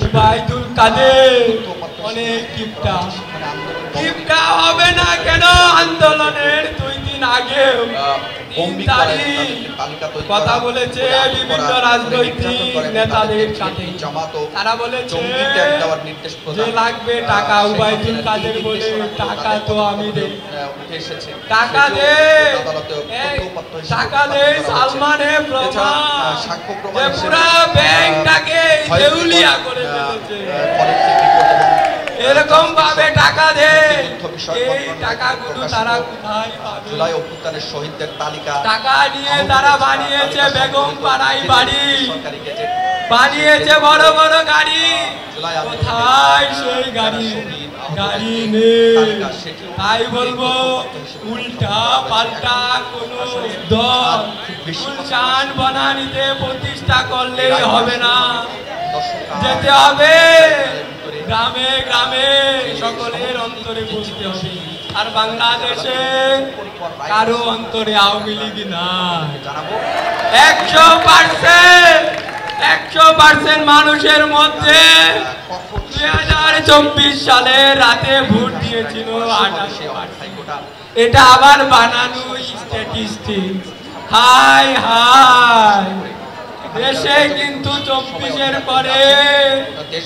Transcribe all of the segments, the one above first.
উবাইদুল কাদের অনেক কিপটা হবে না কেন? আন্দোলনের 2 দিন আগে কথা বলেছে বিভিন্ন রাজনৈতিক নেতাদের সাথে। তারা বলেছে যে লাগবে টাকা, উবাইদুল কাদের বলে টাকা তো আমি দেই, টাকা দে, টাকা দে। সালমানে প্রমাণ যে পুরা ব্যাংকটাকে দেউলিয়া করে ফেলেছে। এরকম ভাবে টাকা দে, এই টাকাগুলো তারা কোথায় পাবে? জুলাই অভ্যুত্থানের শহীদদের তালিকা টাকা নিয়ে তারা বানিয়েছে বেগম পাড়াই বাড়ি, বানিয়েছে বড় বড় গাড়ি। কোথায় সেই গাড়ি? গাড়ি নেই। তাই বলবো উল্টা পাল্টা কোন দল গুলশান বনানীতে প্রতিষ্ঠা করলে হবে না, যেতে হবে গ্রামে গ্রামে, সকলের অন্তরে বুঝতে হবে। আর বাংলাদেশে কারো অন্তরে আওয়ামী লীগ না। 100% মানুষের মধ্যে 2024 সালে রাতে ভোট দিয়েছিল 28%। এটা আবার বানানো স্ট্যাটিস্টিক। হাই হাই, দেশে কিন্তু 24-এর পরে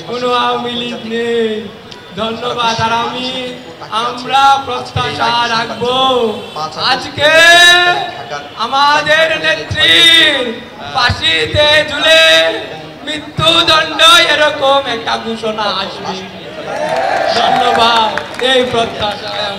কোনো আওয়ামী লীগ নেই। ধন্যবাদ। আর আমরা প্রত্যাশা রাখবো আজকে আমাদের নেত্রীর ফাঁসিতে ঝুলে মৃত্যুদণ্ড এরকম একটা ঘোষণা আসবে। ধন্যবাদ। এই প্রত্যাশায়